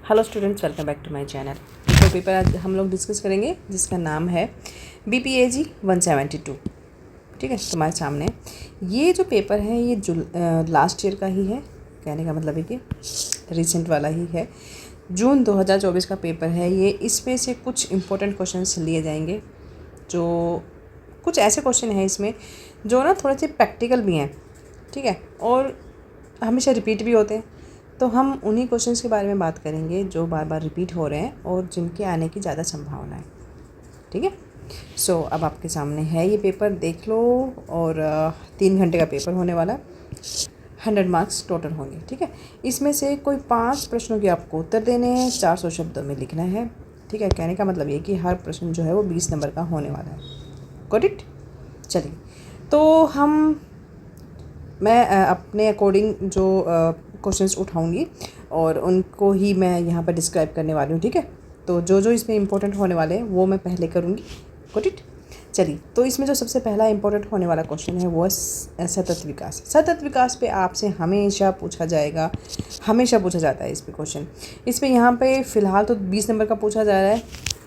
Hello students, welcome back to my channel. तो paper आज हम लोग डिस्कस करेंगे जिसका नाम है BPAG 172। ठीक है, तुम्हारे सामने ये जो पेपर है ये लास्ट ईयर का ही है। कहने का मतलब है कि रिसेंट वाला ही है। जून 2024 का पेपर है ये। इसमें से कुछ इम्पोर्टेंट क्वेश्चंस लिए जाएंगे। जो कुछ ऐसे क्वेश्चन हैं इसमें जो ना थोड़े से प्रैक्टिकल भी हैं, ठीक है, और हमेशा रिपीट भी होते हैं। तो हम उन्हीं क्वेश्चंस के बारे में बात करेंगे जो बार बार रिपीट हो रहे हैं और जिनके आने की ज़्यादा संभावना है। ठीक है, सो अब आपके सामने है ये पेपर, देख लो। और 3 घंटे का पेपर होने वाला, 100 मार्क्स टोटल होंगे। ठीक है, इसमें से कोई 5 प्रश्नों के आपको उत्तर देने हैं, 400 शब्दों में लिखना है। ठीक है, कहने का मतलब ये कि हर प्रश्न जो है वो 20 नंबर का होने वाला है। Got it? चलिए, तो मैं अपने अकॉर्डिंग जो क्वेश्चंस उठाऊंगी और उनको ही मैं यहाँ पर डिस्क्राइब करने वाली हूँ। ठीक है, तो जो इसमें इंपॉर्टेंट होने वाले हैं वो मैं पहले करूँगी। Got it? चलिए, तो इसमें जो सबसे पहला इंपॉर्टेंट होने वाला क्वेश्चन है वो है सतत विकास। सतत विकास पे आपसे हमेशा पूछा जाएगा, हमेशा पूछा जाता है इस पे क्वेश्चन। इस पर यहाँ पे फ़िलहाल तो 20 नंबर का पूछा जा रहा है।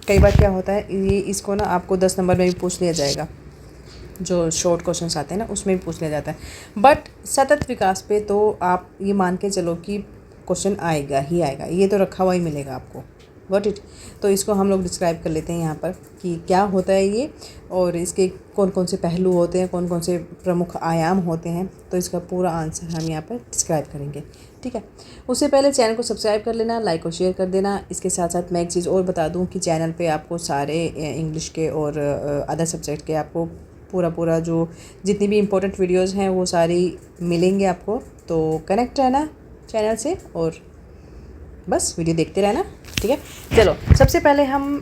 कई बार क्या होता है, ये इसको ना आपको 10 नंबर में भी पूछ लिया जाएगा। जो शॉर्ट क्वेश्चंस आते हैं ना उसमें भी पूछ लिया जाता है। बट सतत विकास पे तो आप ये मान के चलो कि क्वेश्चन आएगा ही आएगा, ये तो रखा हुआ ही मिलेगा आपको। Got it? तो इसको हम लोग डिस्क्राइब कर लेते हैं यहाँ पर कि क्या होता है ये और इसके कौन कौन से पहलू होते हैं, कौन कौन से प्रमुख आयाम होते हैं। तो इसका पूरा आंसर हम यहाँ पर डिस्क्राइब करेंगे। ठीक है, उससे पहले चैनल को सब्सक्राइब कर लेना, लाइक और शेयर कर देना। इसके साथ साथ मैं एक चीज़ और बता दूँ कि चैनल पे आपको सारे इंग्लिश के और अदर सब्जेक्ट के आपको पूरा जो जितनी भी इम्पोर्टेंट वीडियोस हैं वो सारी मिलेंगे आपको। तो कनेक्ट रहना चैनल से और बस वीडियो देखते रहना। ठीक है, चलो सबसे पहले हम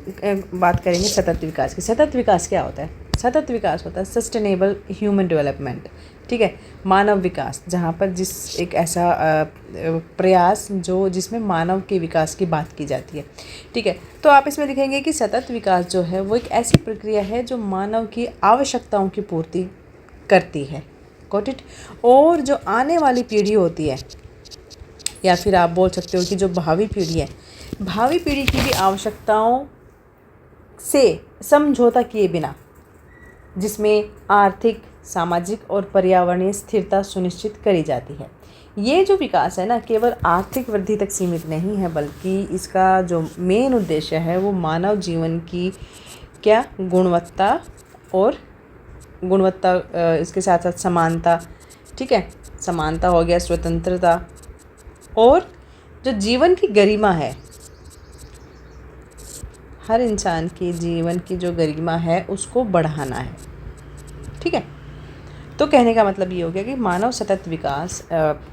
बात करेंगे सतत विकास की। सतत विकास क्या होता है? सतत विकास होता है सस्टेनेबल ह्यूमन डेवलपमेंट। ठीक है, मानव विकास, जहाँ पर एक ऐसा प्रयास जिसमें मानव के विकास की बात की जाती है। ठीक है, तो आप इसमें लिखेंगे कि सतत विकास जो है वो एक ऐसी प्रक्रिया है जो मानव की आवश्यकताओं की पूर्ति करती है। Got it? और जो आने वाली पीढ़ी होती है, या फिर आप बोल सकते हो कि जो भावी पीढ़ी है, भावी पीढ़ी की भी आवश्यकताओं से समझौता किए बिना, जिसमें आर्थिक, सामाजिक और पर्यावरणीय स्थिरता सुनिश्चित करी जाती है। ये जो विकास है ना, केवल आर्थिक वृद्धि तक सीमित नहीं है, बल्कि इसका जो मेन उद्देश्य है वो मानव जीवन की क्या गुणवत्ता और इसके साथ साथ समानता। ठीक है, समानता हो गया, स्वतंत्रता, और जो जीवन की गरिमा है, हर इंसान की जीवन की जो गरिमा है उसको बढ़ाना है। ठीक है, तो कहने का मतलब ये हो गया कि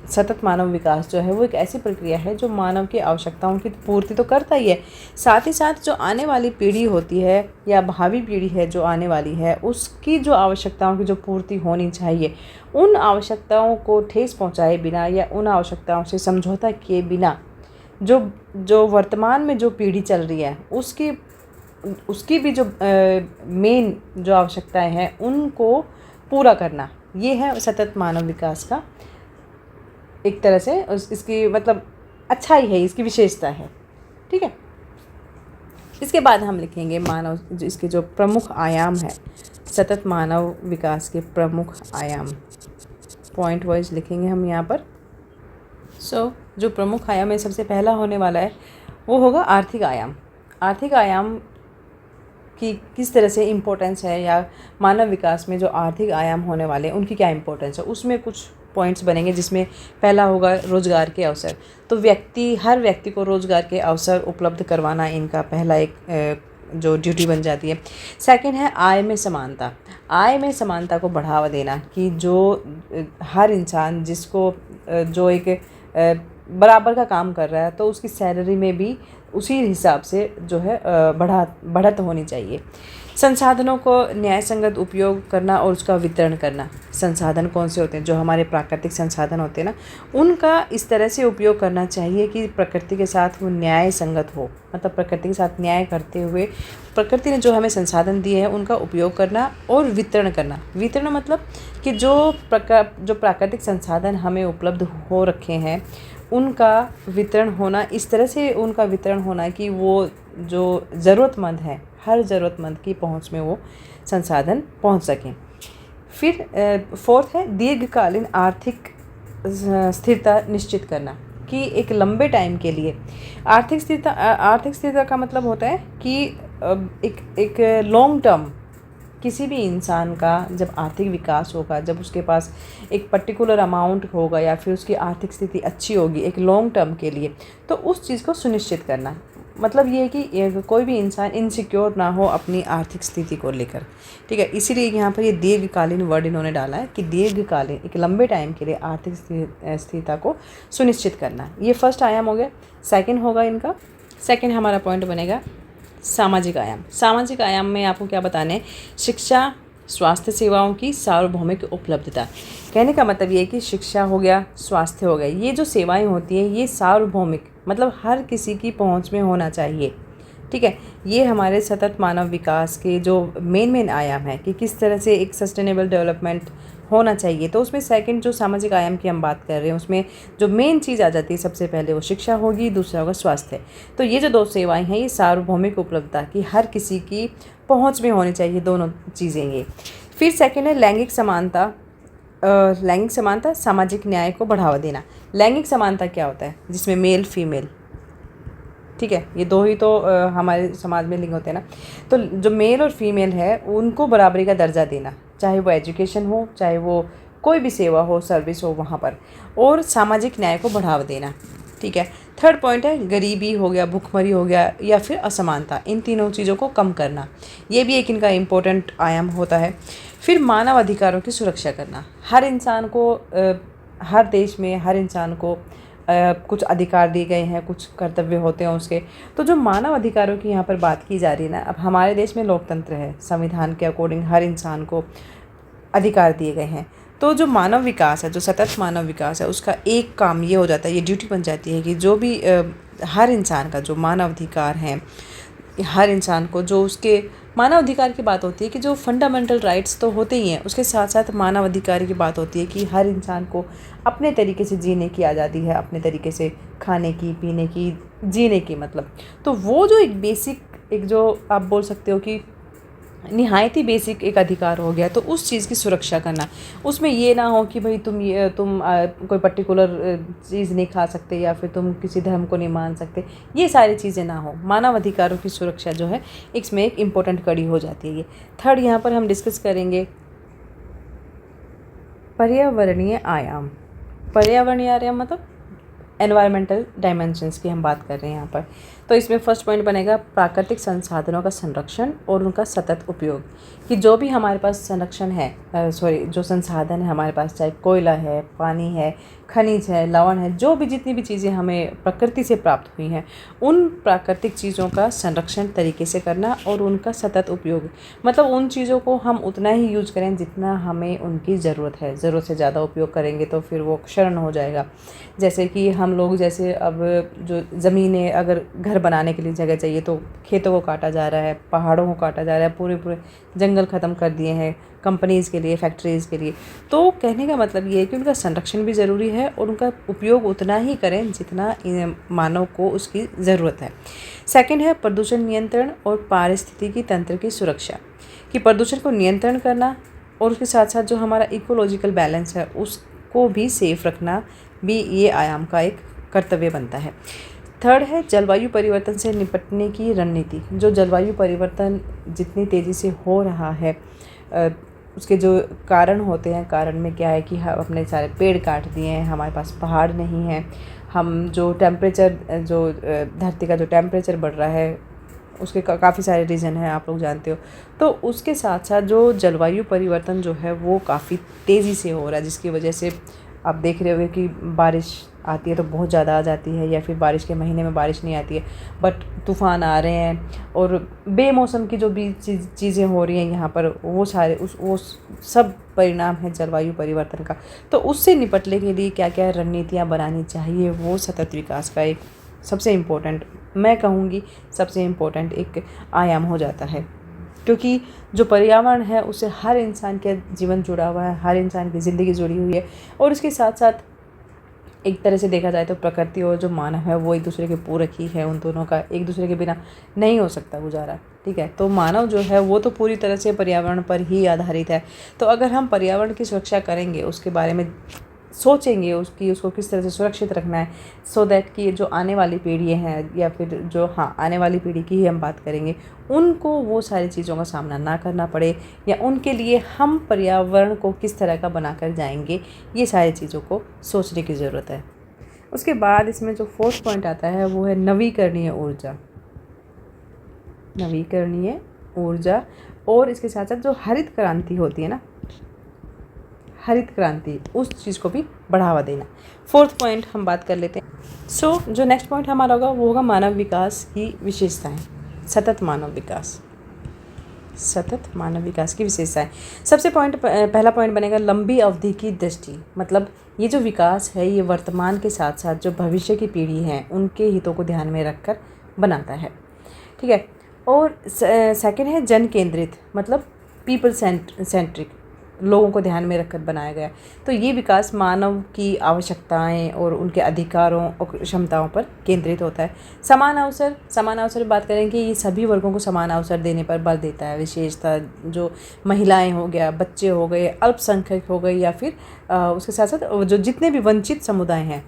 सतत मानव विकास जो है वो एक ऐसी प्रक्रिया है जो मानव की आवश्यकताओं की पूर्ति तो करता ही है, साथ ही साथ जो आने वाली पीढ़ी होती है या भावी पीढ़ी है जो आने वाली है, उसकी जो आवश्यकताओं की जो पूर्ति होनी चाहिए, उन आवश्यकताओं को ठेस पहुंचाए बिना या उन आवश्यकताओं से समझौता किए बिना जो वर्तमान में जो पीढ़ी चल रही है उसकी भी जो मेन जो आवश्यकताएं हैं उनको पूरा करना, ये है सतत मानव विकास का एक तरह से इसकी मतलब अच्छाई है, इसकी विशेषता है। ठीक है, इसके बाद हम लिखेंगे इसके जो प्रमुख आयाम है, सतत मानव विकास के प्रमुख आयाम पॉइंट वाइज लिखेंगे हम यहाँ पर। जो प्रमुख आयाम है, सबसे पहला होने वाला है वो होगा आर्थिक आयाम। आर्थिक आयाम की किस तरह से इम्पोर्टेंस है, या मानव विकास में जो आर्थिक आयाम होने वाले हैं उनकी क्या इम्पोर्टेंस है, उसमें कुछ पॉइंट्स बनेंगे। जिसमें पहला होगा रोज़गार के अवसर। तो हर व्यक्ति को रोज़गार के अवसर उपलब्ध करवाना इनका पहला एक जो ड्यूटी बन जाती है। सेकंड है आय में समानता। आय में समानता को बढ़ावा देना कि जो हर इंसान जिसको जो एक बराबर का काम कर रहा है तो उसकी सैलरी में भी उसी हिसाब से जो है बढ़त होनी चाहिए। संसाधनों को न्यायसंगत उपयोग करना और उसका वितरण करना। संसाधन कौन से होते हैं? जो हमारे प्राकृतिक संसाधन होते हैं ना, उनका इस तरह से उपयोग करना चाहिए कि प्रकृति के साथ वो न्याय संगत हो। मतलब प्रकृति के साथ न्याय करते हुए प्रकृति ने जो हमें संसाधन दिए हैं उनका उपयोग करना और वितरण करना। वितरण मतलब कि जो प्राकृतिक संसाधन हमें उपलब्ध हो रखे हैं उनका वितरण होना, इस तरह से उनका वितरण होना कि वो जो ज़रूरतमंद है, हर ज़रूरतमंद की पहुंच में वो संसाधन पहुंच सकें। फिर फोर्थ है दीर्घकालीन आर्थिक स्थिरता निश्चित करना, कि एक लंबे टाइम के लिए आर्थिक स्थिरता का मतलब होता है कि एक लॉन्ग टर्म, किसी भी इंसान का जब आर्थिक विकास होगा, जब उसके पास एक पर्टिकुलर अमाउंट होगा या फिर उसकी आर्थिक स्थिति अच्छी होगी एक लॉन्ग टर्म के लिए, तो उस चीज़ को सुनिश्चित करना। मतलब ये है कि कोई भी इंसान इनसिक्योर ना हो अपनी आर्थिक स्थिति को लेकर, ठीक है। इसीलिए यहाँ पर ये दीर्घकालीन वर्ड इन्होंने डाला है कि दीर्घकालीन, एक लंबे टाइम के लिए आर्थिक स्थिरता को सुनिश्चित करना। ये फर्स्ट आयाम हो गया। सेकंड होगा इनका, सेकंड हमारा पॉइंट बनेगा सामाजिक आयाम। सामाजिक आयाम में आपको क्या बताना है? शिक्षा, स्वास्थ्य सेवाओं की सार्वभौमिक उपलब्धता। कहने का मतलब ये है कि शिक्षा हो गया, स्वास्थ्य हो गया, ये जो सेवाएं होती हैं ये सार्वभौमिक, मतलब हर किसी की पहुंच में होना चाहिए, ठीक है। ये हमारे सतत मानव विकास के जो मेन आयाम है कि किस तरह से एक सस्टेनेबल डेवलपमेंट होना चाहिए। तो उसमें सेकंड जो सामाजिक आयाम की हम बात कर रहे हैं उसमें जो मेन चीज़ आ जाती है, सबसे पहले वो शिक्षा होगी, दूसरा होगा स्वास्थ्य। तो ये जो दो सेवाएं हैं ये सार्वभौमिक उपलब्धता की हर किसी की पहुंच में होनी चाहिए, दोनों चीज़ें ये। फिर सेकंड है लैंगिक समानता। लैंगिक समानता, सामाजिक न्याय को बढ़ावा देना। लैंगिक समानता क्या होता है? जिसमें मेल फीमेल, ठीक है, ये दो ही तो हमारे समाज में लिंग होते हैं ना। तो जो मेल और फीमेल है उनको बराबरी का दर्जा देना, चाहे वो एजुकेशन हो, चाहे वो कोई भी सेवा हो, सर्विस हो वहाँ पर, और सामाजिक न्याय को बढ़ावा देना, ठीक है। थर्ड पॉइंट है गरीबी हो गया, भुखमरी हो गया या फिर असमानता, इन तीनों चीज़ों को कम करना, ये भी एक इनका इम्पोर्टेंट आयाम होता है। फिर मानव अधिकारों की सुरक्षा करना। हर इंसान को हर देश में हर इंसान को कुछ अधिकार दिए गए हैं, कुछ कर्तव्य होते हैं उसके। तो जो मानव अधिकारों की यहाँ पर बात की जा रही है ना, अब हमारे देश में लोकतंत्र है, संविधान के अकॉर्डिंग हर इंसान को अधिकार दिए गए हैं। तो जो मानव विकास है, जो सतत मानव विकास है, उसका एक काम ये हो जाता है, ये ड्यूटी बन जाती है कि जो भी हर इंसान का जो मानव अधिकार है, हर इंसान को जो उसके मानव अधिकार की बात होती है कि जो फंडामेंटल राइट्स तो होते ही हैं, उसके साथ साथ मानव अधिकार की बात होती है कि हर इंसान को अपने तरीके से जीने की आज़ादी है, अपने तरीके से खाने की, पीने की, जीने की, मतलब। तो वो जो एक बेसिक, एक जो आप बोल सकते हो कि निहायत ही बेसिक एक अधिकार हो गया, तो उस चीज़ की सुरक्षा करना। उसमें ये ना हो कि भाई तुम कोई पर्टिकुलर चीज़ नहीं खा सकते या फिर तुम किसी धर्म को नहीं मान सकते, ये सारी चीज़ें ना हो। मानव अधिकारों की सुरक्षा जो है इसमें एक इम्पोर्टेंट कड़ी हो जाती है। ये थर्ड यहाँ पर हम डिस्कस करेंगे पर्यावरणीय आयाम। पर्यावरणीय आयाम मतलब एनवायरमेंटल डायमेंशंस की हम बात कर रहे हैं यहाँ पर। तो इसमें फर्स्ट पॉइंट बनेगा प्राकृतिक संसाधनों का संरक्षण और उनका सतत उपयोग। कि जो भी हमारे पास संरक्षण है, जो संसाधन है हमारे पास, चाहे कोयला है, पानी है, खनिज है, लवण है, जो भी जितनी भी चीज़ें हमें प्रकृति से प्राप्त हुई हैं, उन प्राकृतिक चीज़ों का संरक्षण तरीके से करना और उनका सतत उपयोग। मतलब उन चीज़ों को हम उतना ही यूज करें जितना हमें उनकी ज़रूरत है। ज़रूरत से ज़्यादा उपयोग करेंगे तो फिर वो क्षरण हो जाएगा। जैसे कि हम लोग, जैसे अब जो ज़मीनें, अगर घर बनाने के लिए जगह चाहिए तो खेतों को काटा जा रहा है, पहाड़ों को काटा जा रहा है, पूरे जंगल ख़त्म कर दिए हैं कंपनीज़ के लिए, फैक्ट्रीज़ के लिए। तो कहने का मतलब ये है कि उनका संरक्षण भी ज़रूरी है और उनका उपयोग उतना ही करें जितना मानव को उसकी ज़रूरत है। सेकंड है प्रदूषण नियंत्रण और पारिस्थितिकी तंत्र की सुरक्षा। कि प्रदूषण को नियंत्रण करना और उसके साथ साथ जो हमारा इकोलॉजिकल बैलेंस है उसको भी सेफ रखना भी ये आयाम का एक कर्तव्य बनता है। थर्ड है जलवायु परिवर्तन से निपटने की रणनीति। जो जलवायु परिवर्तन जितनी तेज़ी से हो रहा है, उसके जो कारण होते हैं, कारण में क्या है कि हम अपने सारे पेड़ काट दिए हैं, हमारे पास पहाड़ नहीं है, हम जो टेम्परेचर, जो धरती का जो टेम्परेचर बढ़ रहा है उसके काफ़ी सारे रीज़न हैं, आप लोग जानते हो। तो उसके साथ साथ जो जलवायु परिवर्तन जो है वो काफ़ी तेज़ी से हो रहा है, जिसकी वजह से आप देख रहे होंगे कि बारिश आती है तो बहुत ज़्यादा आ जाती है, या फिर बारिश के महीने में बारिश नहीं आती है, बट तूफ़ान आ रहे हैं और बेमौसम की जो भी चीज़ें हो रही हैं यहाँ पर, वो सारे वो सब परिणाम है जलवायु परिवर्तन का। तो उससे निपटने के लिए क्या क्या रणनीतियाँ बनानी चाहिए, वो सतत विकास का एक सबसे इम्पोर्टेंट, मैं कहूँगी सबसे इम्पोर्टेंट एक आयाम हो जाता है। क्योंकि जो पर्यावरण है उससे हर इंसान का जीवन जुड़ा हुआ है, हर इंसान की ज़िंदगी जुड़ी हुई है, और उसके साथ साथ एक तरह से देखा जाए तो प्रकृति और जो मानव है वो एक दूसरे के पूरक ही है, उन दोनों का एक दूसरे के बिना नहीं हो सकता गुजारा। ठीक है, तो मानव जो है वो तो पूरी तरह से पर्यावरण पर ही आधारित है। तो अगर हम पर्यावरण की सुरक्षा करेंगे, उसके बारे में सोचेंगे, उसको किस तरह से सुरक्षित रखना है, सो दैट कि जो आने वाली पीढ़ी हैं, या फिर जो आने वाली पीढ़ी की ही हम बात करेंगे, उनको वो सारी चीज़ों का सामना ना करना पड़े, या उनके लिए हम पर्यावरण को किस तरह का बना कर जाएंगे, ये सारी चीज़ों को सोचने की ज़रूरत है। उसके बाद इसमें जो 4th पॉइंट आता है वो है नवीकरणीय ऊर्जा। नवीकरणीय ऊर्जा, और इसके साथ साथ जो हरित क्रांति होती है ना, हरित क्रांति, उस चीज़ को भी बढ़ावा देना। 4th पॉइंट हम बात कर लेते हैं। जो नेक्स्ट पॉइंट हमारा होगा वो होगा मानव विकास की विशेषताएं। सतत मानव विकास, सतत मानव विकास की विशेषताएं। सबसे पहला पॉइंट बनेगा लंबी अवधि की दृष्टि। मतलब ये जो विकास है ये वर्तमान के साथ साथ जो भविष्य की पीढ़ी है उनके हितों को ध्यान में रखकर बनाता है। ठीक है, और सेकंड है जन केंद्रित, मतलब पीपल सेंट्रिक, लोगों को ध्यान में रखकर बनाया गया। तो ये विकास मानव की आवश्यकताएं और उनके अधिकारों और क्षमताओं पर केंद्रित होता है। समान अवसर बात करें कि ये सभी वर्गों को समान अवसर देने पर बल देता है। विशेषतः जो महिलाएं हो गया, बच्चे हो गए, अल्पसंख्यक हो गए, या फिर उसके साथ साथ जो जितने भी वंचित समुदाय हैं,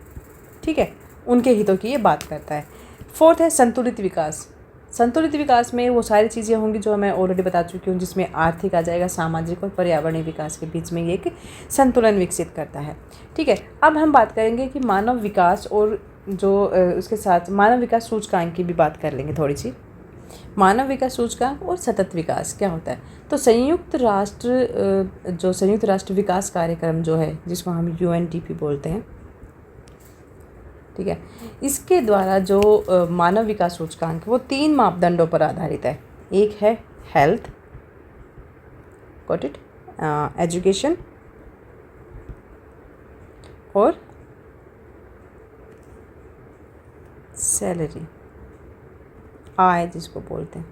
ठीक है, उनके हितों की ये बात करता है। 4th है संतुलित विकास। संतुलित विकास में वो सारी चीज़ें होंगी जो मैं ऑलरेडी बता चुकी हूँ, जिसमें आर्थिक आ जाएगा, सामाजिक और पर्यावरणीय विकास के बीच में ये एक संतुलन विकसित करता है। ठीक है, अब हम बात करेंगे कि मानव विकास और जो उसके साथ मानव विकास सूचकांक की भी बात कर लेंगे थोड़ी सी। मानव विकास सूचकांक और सतत विकास क्या होता है? तो संयुक्त राष्ट्र विकास कार्यक्रम जो है, जिसको हम UNDP बोलते हैं, ठीक है, इसके द्वारा जो मानव विकास सूचकांक वो 3 मापदंडों पर आधारित है। एक है हेल्थ, गॉट इट, एजुकेशन और सैलरी, आय जिसको बोलते हैं।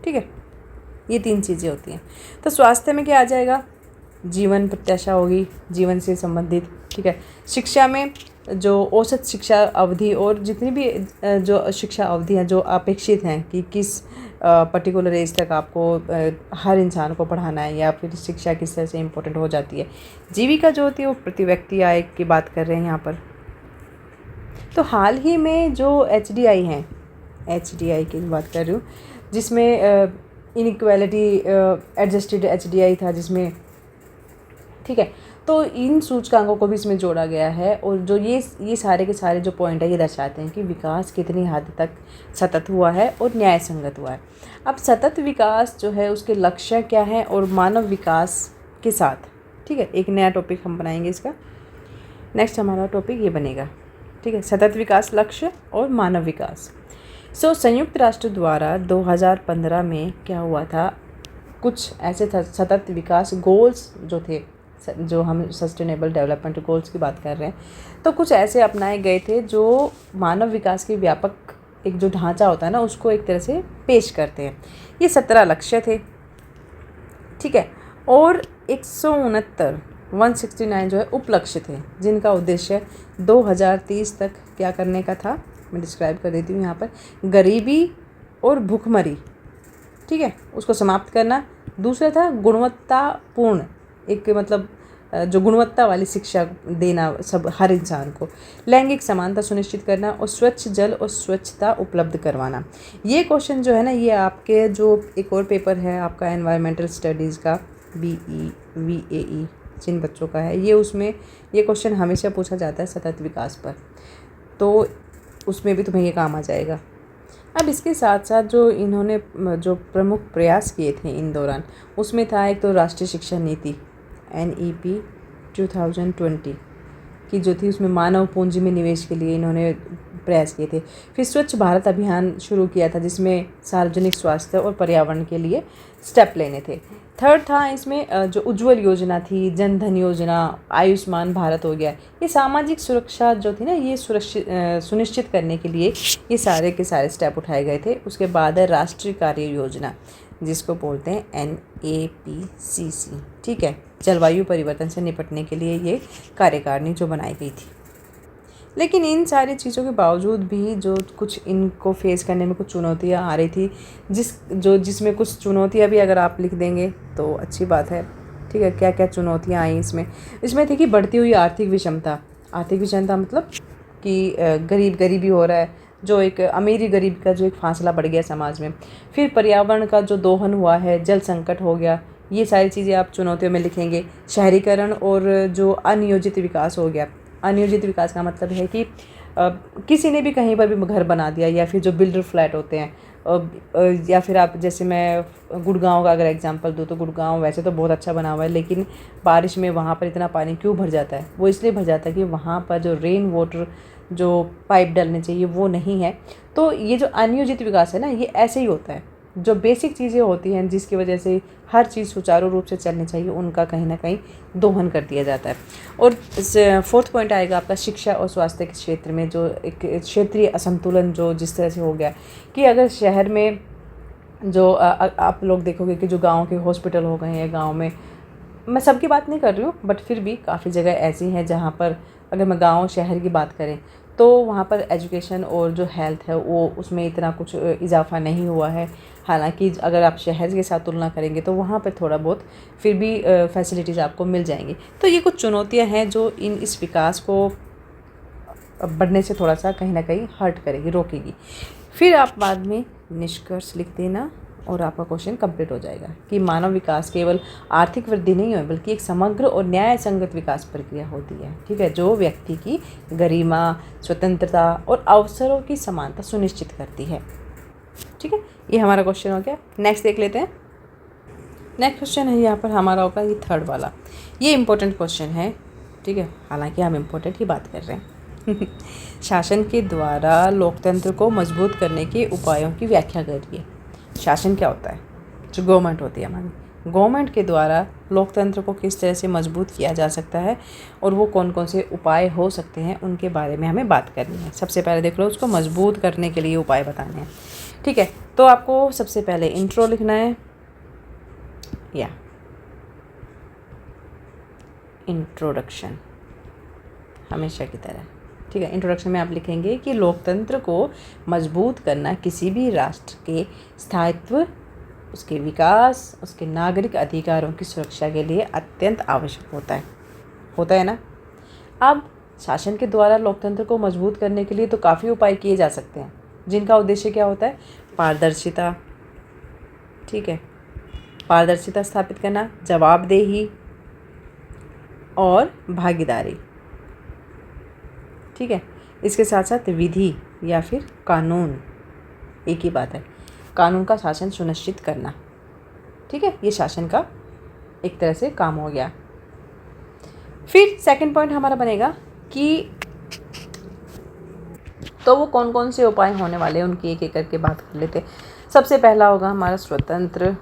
ठीक है, ये 3 चीज़ें होती हैं। तो स्वास्थ्य में क्या आ जाएगा? जीवन प्रत्याशा होगी, जीवन से संबंधित। ठीक है, शिक्षा में जो औसत शिक्षा अवधि और जितनी भी जो शिक्षा अवधि हैं जो अपेक्षित हैं कि किस पर्टिकुलर एज तक आपको हर इंसान को पढ़ाना है, या फिर शिक्षा किस तरह से इम्पोर्टेंट हो जाती है। जीविका जो होती है वो प्रति व्यक्ति आय की बात कर रहे हैं यहाँ पर। तो हाल ही में जो HDI हैं, HDI की बात कर रही हूँ, जिसमें इनइक्वालिटी एडजस्टेड HDI था, जिसमें, ठीक है, तो इन सूचकांकों को भी इसमें जोड़ा गया है। और जो ये सारे के सारे जो पॉइंट है ये दर्शाते हैं कि विकास कितनी हद तक सतत हुआ है और न्याय संगत हुआ है। अब सतत विकास जो है उसके लक्ष्य क्या है और मानव विकास के साथ, ठीक है, एक नया टॉपिक हम बनाएंगे इसका। नेक्स्ट हमारा टॉपिक ये बनेगा, ठीक है, सतत विकास लक्ष्य और मानव विकास। संयुक्त राष्ट्र द्वारा 2015 में क्या हुआ था, कुछ ऐसे सतत विकास गोल्स जो थे, जो हम सस्टेनेबल डेवलपमेंट गोल्स की बात कर रहे हैं, तो कुछ ऐसे अपनाए गए थे जो मानव विकास के व्यापक एक जो ढांचा होता है ना उसको एक तरह से पेश करते हैं। ये 17 लक्ष्य थे, ठीक है, और 169 जो है उपलक्ष्य थे, जिनका उद्देश्य 2030 तक क्या करने का था, मैं डिस्क्राइब कर देती हूँ यहाँ पर। गरीबी और भूखमरी, ठीक है, उसको समाप्त करना। दूसरा था गुणवत्तापूर्ण, एक मतलब जो गुणवत्ता वाली शिक्षा देना सब हर इंसान को। लैंगिक समानता सुनिश्चित करना और स्वच्छ जल और स्वच्छता उपलब्ध करवाना। ये क्वेश्चन जो है ना, ये आपके जो एक और पेपर है आपका एनवायरमेंटल स्टडीज़ का VAE जिन बच्चों का है, ये उसमें ये क्वेश्चन हमेशा पूछा जाता है सतत विकास पर, तो उसमें भी तुम्हें ये काम आ जाएगा। अब इसके साथ साथ जो इन्होंने जो प्रमुख प्रयास किए थे इन दौरान, उसमें था एक तो राष्ट्रीय शिक्षा नीति NEP 2020 की जो थी, उसमें मानव पूंजी में निवेश के लिए इन्होंने प्रयास किए थे। फिर स्वच्छ भारत अभियान शुरू किया था, जिसमें सार्वजनिक स्वास्थ्य और पर्यावरण के लिए स्टेप लेने थे। थर्ड था इसमें जो उज्ज्वल योजना थी, जन धन योजना, आयुष्मान भारत हो गया। ये सामाजिक सुरक्षा जो थी ना, ये सुनिश्चित करने के लिए ये सारे के सारे स्टेप उठाए गए थे। उसके बाद है राष्ट्रीय कार्य योजना, जिसको बोलते हैं NAPCC, ठीक है, जलवायु परिवर्तन से निपटने के लिए ये कार्यकारिणी जो बनाई गई थी। लेकिन इन सारी चीज़ों के बावजूद भी जो कुछ इनको फेस करने में कुछ चुनौतियाँ आ रही थी, जिसमें कुछ चुनौतियाँ भी अगर आप लिख देंगे तो अच्छी बात है। ठीक है, क्या क्या चुनौतियाँ आई इसमें थी कि बढ़ती हुई आर्थिक विषमता मतलब कि गरीबी हो रहा है, जो एक अमीरी गरीब का जो एक फासला बढ़ गया समाज में। फिर पर्यावरण का जो दोहन हुआ है, जल संकट हो गया, ये सारी चीज़ें आप चुनौतियों में लिखेंगे। शहरीकरण और जो अनियोजित विकास हो गया। अनियोजित विकास का मतलब है कि किसी ने भी कहीं पर भी घर बना दिया, या फिर जो बिल्डर फ्लैट होते हैं, या फिर आप जैसे मैं गुड़गांव का अगर एग्जांपल दूँ तो गुड़गांव वैसे तो बहुत अच्छा बना हुआ है, लेकिन बारिश में वहाँ पर इतना पानी क्यों भर जाता है? वो इसलिए भर जाता है कि वहाँ पर जो रेन वाटर जो पाइप डालने चाहिए वो नहीं है। तो ये जो अनियोजित विकास है ना, ये ऐसे ही होता है। जो बेसिक चीज़ें होती हैं जिसकी वजह से हर चीज़ सुचारू रूप से चलनी चाहिए, उनका कहीं ना कहीं दोहन कर दिया जाता है। और 4th पॉइंट आएगा आपका शिक्षा और स्वास्थ्य के क्षेत्र में जो एक क्षेत्रीय असंतुलन जो जिस तरह से हो गया कि अगर शहर में जो आप लोग देखोगे कि जो गाँव के हॉस्पिटल हो गए हैं, गाँव में मैं सबकी बात नहीं कर रही हूँ, बट फिर भी काफ़ी जगह ऐसी हैं जहाँ पर अगर मैं गांव शहर की बात करें तो वहाँ पर एजुकेशन और जो हेल्थ है वो उसमें इतना कुछ इजाफा नहीं हुआ है। हालांकि अगर आप शहर के साथ तुलना करेंगे तो वहाँ पर थोड़ा बहुत फिर भी फैसिलिटीज़ आपको मिल जाएंगी। तो ये कुछ चुनौतियाँ हैं जो इस विकास को बढ़ने से थोड़ा सा कहीं ना कहीं हर्ट करेगी, रोकेगी। फिर आप बाद में निष्कर्ष लिख देना और आपका क्वेश्चन कंप्लीट हो जाएगा कि मानव विकास केवल आर्थिक वृद्धि नहीं है, बल्कि एक समग्र और न्याय संगत विकास प्रक्रिया होती है। ठीक है, जो व्यक्ति की गरिमा, स्वतंत्रता और अवसरों की समानता सुनिश्चित करती है। ठीक है, ये हमारा क्वेश्चन हो गया। नेक्स्ट देख लेते हैं। नेक्स्ट क्वेश्चन है यहाँ पर हमारा होगा ये 3rd वाला। ये इम्पोर्टेंट क्वेश्चन है। ठीक है, हालांकि हम इम्पोर्टेंट ही बात कर रहे हैं। शासन के द्वारा लोकतंत्र को मजबूत करने के उपायों की व्याख्या करिए। शासन क्या होता है? जो गवर्नमेंट होती है हमारी, गवर्नमेंट के द्वारा लोकतंत्र को किस तरह से मजबूत किया जा सकता है और वो कौन कौन से उपाय हो सकते हैं, उनके बारे में हमें बात करनी है। सबसे पहले देख लो, उसको मजबूत करने के लिए उपाय बताने हैं। ठीक है, तो आपको सबसे पहले इंट्रो लिखना है, या इंट्रोडक्शन हमेशा की तरह। ठीक है, इंट्रोडक्शन में आप लिखेंगे कि लोकतंत्र को मजबूत करना किसी भी राष्ट्र के स्थायित्व, उसके विकास, उसके नागरिक अधिकारों की सुरक्षा के लिए अत्यंत आवश्यक होता है ना। अब शासन के द्वारा लोकतंत्र को मजबूत करने के लिए तो काफ़ी उपाय किए जा सकते हैं, जिनका उद्देश्य क्या होता है? पारदर्शिता। ठीक है, पारदर्शिता स्थापित करना, जवाबदेही और भागीदारी। ठीक है, इसके साथ साथ विधि या फिर कानून, एक ही बात है, कानून का शासन सुनिश्चित करना। ठीक है, ये शासन का एक तरह से काम हो गया। फिर 2nd पॉइंट हमारा बनेगा कि तो वो कौन कौन से उपाय होने वाले हैं, उनकी एक एक करके बात कर लेते। सबसे पहला होगा हमारा स्वतंत्र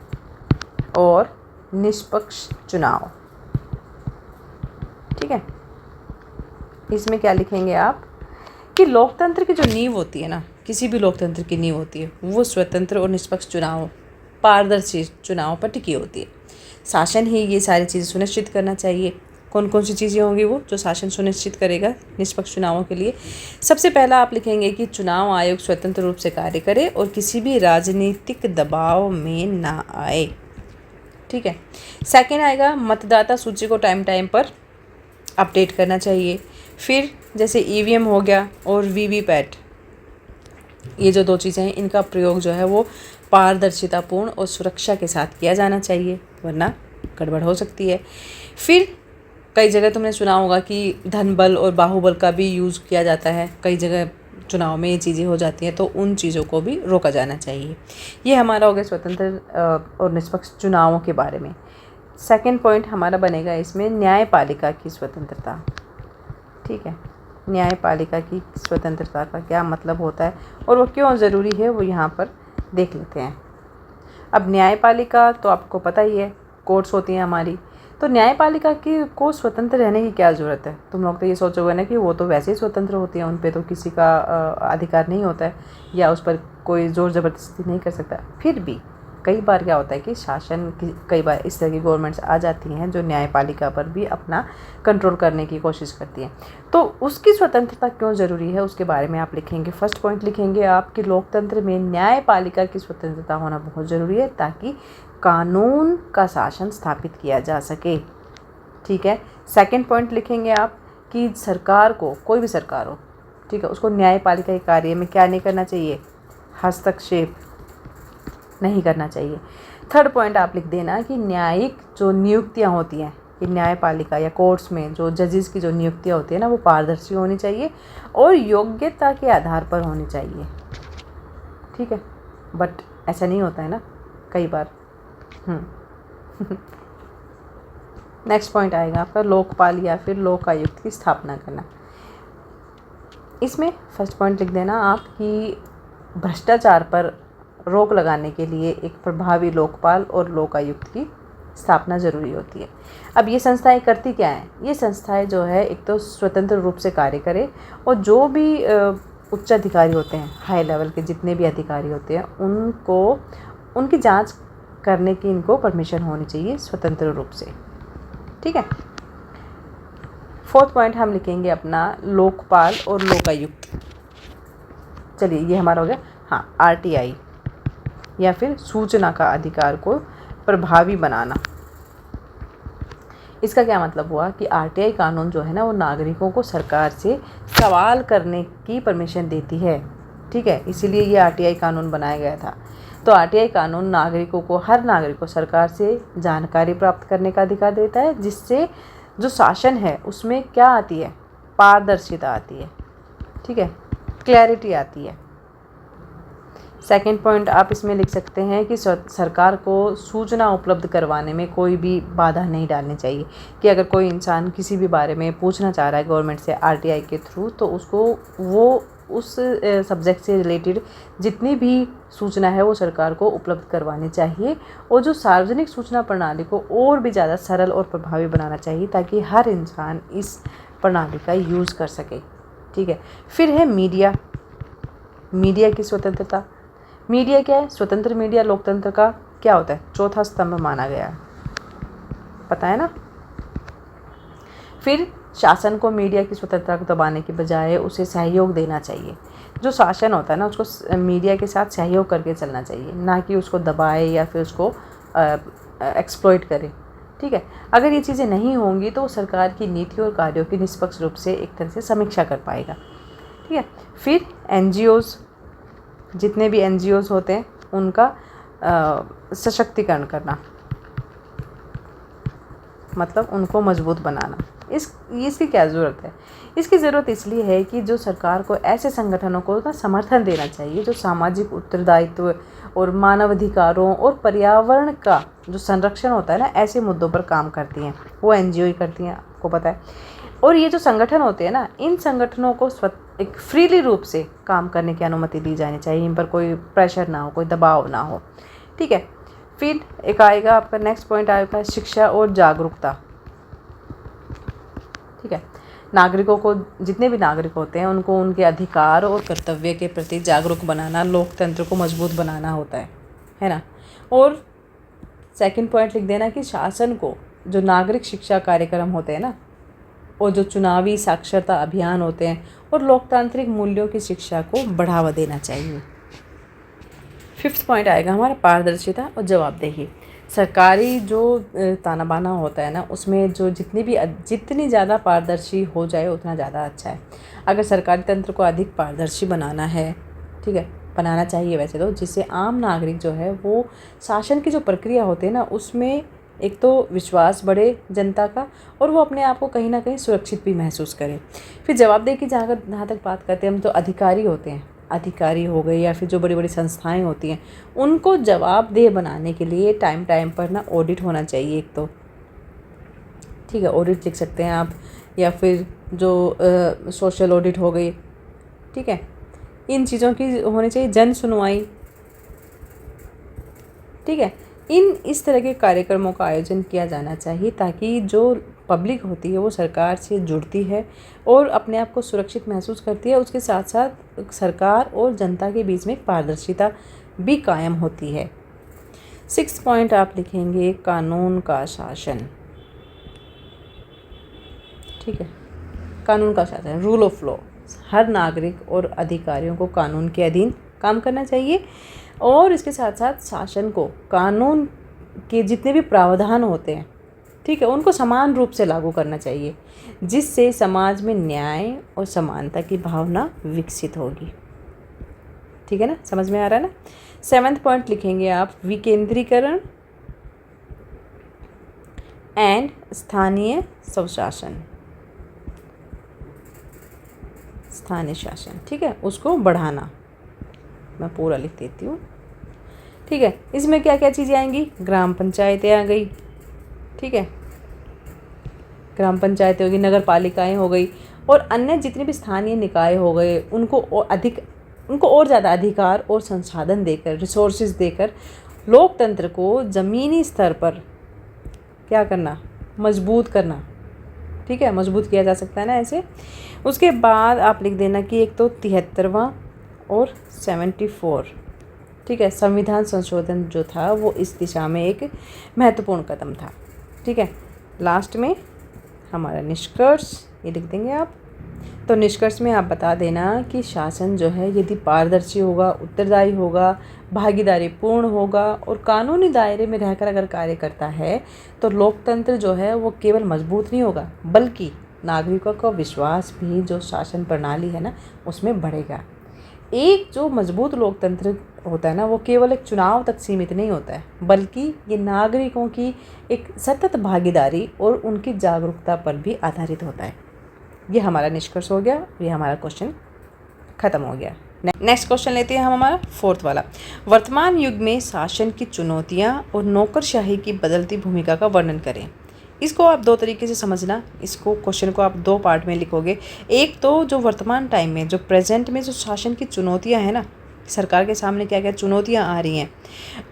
और निष्पक्ष चुनाव। ठीक है, इसमें क्या लिखेंगे आप कि लोकतंत्र की जो नींव होती है ना, किसी भी लोकतंत्र की नींव होती है वो स्वतंत्र और निष्पक्ष चुनाव, पारदर्शी चुनाव पर टिकी होती है। शासन ही ये सारी चीज़ें सुनिश्चित करना चाहिए। कौन कौन सी चीज़ें होंगी वो जो शासन सुनिश्चित करेगा निष्पक्ष चुनावों के लिए? सबसे पहला आप लिखेंगे कि चुनाव आयोग स्वतंत्र रूप से कार्य करे और किसी भी राजनीतिक दबाव में ना आए। ठीक है, 2nd आएगा मतदाता सूची को टाइम पर अपडेट करना चाहिए। फिर जैसे ईवीएम हो गया और वीवीपैट, ये जो 2 चीज़ें हैं, इनका प्रयोग जो है वो पारदर्शितापूर्ण और सुरक्षा के साथ किया जाना चाहिए, वरना गड़बड़ हो सकती है। फिर कई जगह तुमने सुना होगा कि धन बल और बाहुबल का भी यूज़ किया जाता है, कई जगह चुनाव में ये चीज़ें हो जाती हैं, तो उन चीज़ों को भी रोका जाना चाहिए। ये हमारा हो गया स्वतंत्र और निष्पक्ष चुनावों के बारे में। 2nd पॉइंट हमारा बनेगा इसमें न्यायपालिका की स्वतंत्रता। ठीक है, न्यायपालिका की स्वतंत्रता का क्या मतलब होता है और वो क्यों ज़रूरी है, वो यहाँ पर देख लेते हैं। अब न्यायपालिका तो आपको पता ही है, कोर्ट्स होती हैं हमारी, तो न्यायपालिका की को स्वतंत्र रहने की क्या ज़रूरत है? तुम लोग तो ये सोचोगे ना कि वो तो वैसे ही स्वतंत्र होती हैं, उन पे तो किसी का अधिकार नहीं होता है या उस पर कोई ज़ोर ज़बरदस्ती नहीं कर सकता। फिर भी कई बार क्या होता है कि शासन की कई बार इस तरह की गवर्नमेंट्स आ जाती हैं जो न्यायपालिका पर भी अपना कंट्रोल करने की कोशिश करती हैं। तो उसकी स्वतंत्रता क्यों ज़रूरी है उसके बारे में आप लिखेंगे। फर्स्ट पॉइंट लिखेंगे आप कि लोकतंत्र में न्यायपालिका की स्वतंत्रता होना बहुत ज़रूरी है ताकि कानून का शासन स्थापित किया जा सके। ठीक है। सेकंड पॉइंट लिखेंगे आप कि सरकार को, कोई भी सरकार हो, ठीक है, उसको न्यायपालिका के कार्य में क्या नहीं करना चाहिए, हस्तक्षेप नहीं करना चाहिए। थर्ड पॉइंट आप लिख देना कि न्यायिक जो नियुक्तियां होती हैं कि न्यायपालिका या कोर्ट्स में जो जजेस की जो नियुक्तियां होती है ना वो पारदर्शी होनी चाहिए और योग्यता के आधार पर होनी चाहिए। ठीक है, बट ऐसा नहीं होता है ना कई बार। नेक्स्ट पॉइंट आएगा आपका लोकपाल या फिर लोकायुक्त की स्थापना करना। इसमें फर्स्ट पॉइंट लिख देना आप कि भ्रष्टाचार पर रोक लगाने के लिए एक प्रभावी लोकपाल और लोकायुक्त की स्थापना ज़रूरी होती है। अब ये संस्थाएं करती क्या हैं? ये संस्थाएं जो है एक तो स्वतंत्र रूप से कार्य करें और जो भी उच्च अधिकारी होते हैं, हाई लेवल के जितने भी अधिकारी होते हैं, उनको उनकी जांच करने की इनको परमिशन होनी चाहिए स्वतंत्र रूप से। ठीक है। फोर्थ पॉइंट हम लिखेंगे अपना लोकपाल और लोकायुक्त। चलिए ये हमारा हो गया। हाँ, आरटीआई या फिर सूचना का अधिकार को प्रभावी बनाना। इसका क्या मतलब हुआ कि आरटीआई कानून जो है ना वो नागरिकों को सरकार से सवाल करने की परमिशन देती है। ठीक है, इसीलिए ये आरटीआई कानून बनाया गया था। तो आरटीआई कानून नागरिकों को, हर नागरिक को सरकार से जानकारी प्राप्त करने का अधिकार देता है, जिससे जो शासन है उसमें क्या आती है, पारदर्शिता आती है। ठीक है, क्लैरिटी आती है। सेकंड पॉइंट आप इसमें लिख सकते हैं कि सरकार को सूचना उपलब्ध करवाने में कोई भी बाधा नहीं डालनी चाहिए। कि अगर कोई इंसान किसी भी बारे में पूछना चाह रहा है गवर्नमेंट से आरटीआई के थ्रू, तो उसको वो उस सब्जेक्ट से रिलेटेड जितनी भी सूचना है वो सरकार को उपलब्ध करवानी चाहिए और जो सार्वजनिक सूचना प्रणाली को और भी ज़्यादा सरल और प्रभावी बनाना चाहिए ताकि हर इंसान इस प्रणाली का यूज़ कर सके। ठीक है। फिर है मीडिया। मीडिया की स्वतंत्रता। मीडिया क्या है? स्वतंत्र मीडिया लोकतंत्र का क्या होता है? चौथा स्तंभ माना गया है, पता है ना। फिर शासन को मीडिया की स्वतंत्रता को दबाने के बजाय उसे सहयोग देना चाहिए। जो शासन होता है ना उसको मीडिया के साथ सहयोग करके चलना चाहिए, ना कि उसको दबाए या फिर उसको एक्सप्लॉइट करे। ठीक है। अगर ये चीज़ें नहीं होंगी तो सरकार की नीति और कार्यों की निष्पक्ष रूप से एक तरह से समीक्षा कर पाएगा। ठीक है। फिर एनजीओज़, जितने भी एनजीओज़ होते हैं उनका सशक्तिकरण करना, मतलब उनको मजबूत बनाना। इसकी क्या ज़रूरत है? इसकी ज़रूरत इसलिए है कि जो सरकार को ऐसे संगठनों को ना समर्थन देना चाहिए जो सामाजिक उत्तरदायित्व और मानवाधिकारों और पर्यावरण का जो संरक्षण होता है ना, ऐसे मुद्दों पर काम करती हैं। वो एनजीओ ही करती हैं, आपको पता है। और ये जो संगठन होते हैं ना, इन संगठनों को एक फ्रीली रूप से काम करने की अनुमति दी जानी चाहिए। इन पर कोई प्रेशर ना हो, कोई दबाव ना हो। ठीक है। फिर एक आएगा आपका नेक्स्ट पॉइंट आएगा शिक्षा और जागरूकता। ठीक है। नागरिकों को, जितने भी नागरिक होते हैं उनको उनके अधिकार और कर्तव्य के प्रति जागरूक बनाना लोकतंत्र को मजबूत बनाना होता है ना। और सेकंड पॉइंट लिख देना कि शासन को जो नागरिक शिक्षा कार्यक्रम होते हैं ना और जो चुनावी साक्षरता अभियान होते हैं और लोकतांत्रिक मूल्यों की शिक्षा को बढ़ावा देना चाहिए। फिफ्थ पॉइंट आएगा हमारा पारदर्शिता और जवाबदेही। सरकारी जो ताना बाना होता है ना उसमें जो जितनी ज़्यादा पारदर्शी हो जाए उतना ज़्यादा अच्छा है। अगर सरकारी तंत्र को अधिक पारदर्शी बनाना है, ठीक है, बनाना चाहिए वैसे तो, जिससे आम नागरिक जो है वो शासन की जो प्रक्रिया होती है ना उसमें एक तो विश्वास बढ़े जनता का और वो अपने आप को कहीं ना कहीं सुरक्षित भी महसूस करे। फिर जवाबदेही की जहाँ तक बात करते हैं हम, तो अधिकारी होते हैं, अधिकारी हो गए या फिर जो बड़ी बड़ी संस्थाएं होती हैं उनको जवाबदेह बनाने के लिए टाइम पर ना ऑडिट होना चाहिए एक तो। ठीक है, ऑडिट लिख सकते हैं आप, या फिर जो सोशल ऑडिट हो गई। ठीक है, इन चीज़ों की होनी चाहिए। जन सुनवाई। ठीक है, इस तरह के कार्यक्रमों का आयोजन किया जाना चाहिए ताकि जो पब्लिक होती है वो सरकार से जुड़ती है और अपने आप को सुरक्षित महसूस करती है। उसके साथ साथ सरकार और जनता के बीच में पारदर्शिता भी कायम होती है। 6 पॉइंट आप लिखेंगे कानून का शासन। ठीक है, कानून का शासन, रूल ऑफ लॉ। हर नागरिक और अधिकारियों को कानून के अधीन काम करना चाहिए और इसके साथ साथ शासन को कानून के जितने भी प्रावधान होते हैं, ठीक है, उनको समान रूप से लागू करना चाहिए, जिससे समाज में न्याय और समानता की भावना विकसित होगी। ठीक है ना, समझ में आ रहा है ना। 7th पॉइंट लिखेंगे आप विकेंद्रीकरण एंड स्थानीय स्वशासन, स्थानीय शासन। ठीक है, उसको बढ़ाना। मैं पूरा लिख देती हूँ। ठीक है, इसमें क्या क्या चीज़ें आएंगी, ग्राम पंचायतें आ गई। ठीक है, ग्राम पंचायतें होगी, नगर पालिकाएँ हो गई और अन्य जितने भी स्थानीय निकाय हो गए, उनको और ज़्यादा अधिकार और संसाधन देकर, रिसोर्सेज देकर लोकतंत्र को ज़मीनी स्तर पर क्या करना, मजबूत करना। ठीक है, मजबूत किया जा सकता है ना ऐसे। उसके बाद आप लिख देना कि एक तो 73वां और 74, ठीक है, संविधान संशोधन जो था वो इस दिशा में एक महत्वपूर्ण कदम था। ठीक है, लास्ट में हमारा निष्कर्ष ये लिख देंगे आप। तो निष्कर्ष में आप बता देना कि शासन जो है यदि पारदर्शी होगा, उत्तरदायी होगा, भागीदारी पूर्ण होगा और कानूनी दायरे में रहकर अगर कार्य करता है तो लोकतंत्र जो है वो केवल मजबूत नहीं होगा बल्कि नागरिकों का विश्वास भी जो शासन प्रणाली है ना उसमें बढ़ेगा। एक जो मजबूत लोकतंत्र होता है ना वो केवल एक चुनाव तक सीमित नहीं होता है बल्कि ये नागरिकों की एक सतत भागीदारी और उनकी जागरूकता पर भी आधारित होता है। ये हमारा निष्कर्ष हो गया, ये हमारा क्वेश्चन खत्म हो गया। नेक्स्ट क्वेश्चन लेते हैं हम हमारा 4th वाला। वर्तमान युग में शासन की चुनौतियां और नौकरशाही की बदलती भूमिका का वर्णन करें। इसको आप 2 तरीके से समझना। इसको क्वेश्चन को आप 2 पार्ट में लिखोगे। एक तो जो वर्तमान टाइम में जो प्रेजेंट में जो शासन की चुनौतियां हैं ना, सरकार के सामने क्या क्या चुनौतियां आ रही हैं,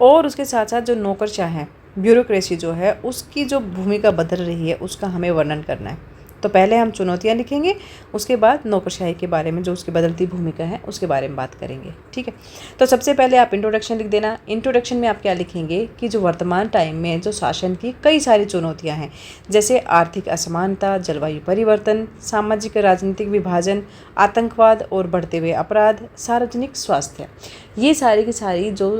और उसके साथ साथ जो नौकरशाह है, ब्यूरोक्रेसी जो है, उसकी जो भूमिका बदल रही है उसका हमें वर्णन करना है। तो पहले हम चुनौतियां लिखेंगे, उसके बाद नौकरशाही के बारे में जो उसकी बदलती भूमिका है उसके बारे में बात करेंगे। ठीक है, तो सबसे पहले आप इंट्रोडक्शन लिख देना। इंट्रोडक्शन में आप क्या लिखेंगे कि जो वर्तमान टाइम में जो शासन की कई सारी चुनौतियां हैं, जैसे आर्थिक असमानता, जलवायु परिवर्तन, सामाजिक राजनीतिक विभाजन, आतंकवाद और बढ़ते हुए अपराध, सार्वजनिक स्वास्थ्य, ये सारी की सारी जो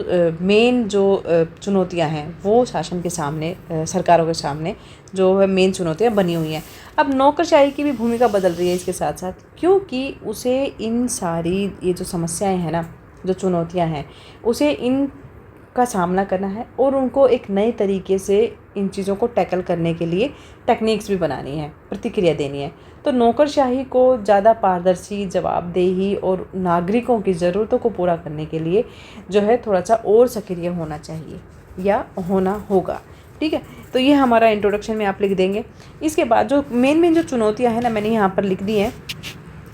मेन जो चुनौतियाँ हैं वो शासन के सामने, सरकारों के सामने जो है मेन चुनौतियाँ बनी हुई हैं। अब नौकरशाही की भी भूमिका बदल रही है इसके साथ साथ, क्योंकि उसे इन सारी ये जो समस्याएं हैं ना, जो चुनौतियां हैं, उसे इनका सामना करना है और उनको एक नए तरीके से इन चीज़ों को टैकल करने के लिए टेक्निक्स भी बनानी है, प्रतिक्रिया देनी है। तो नौकरशाही को ज़्यादा पारदर्शी, जवाबदेही और नागरिकों की ज़रूरतों को पूरा करने के लिए जो है थोड़ा सा और सक्रिय होना चाहिए या होना होगा। ठीक है, तो ये हमारा इंट्रोडक्शन में आप लिख देंगे। इसके बाद जो मेन जो चुनौतियां हैं ना मैंने यहाँ पर लिख दी हैं,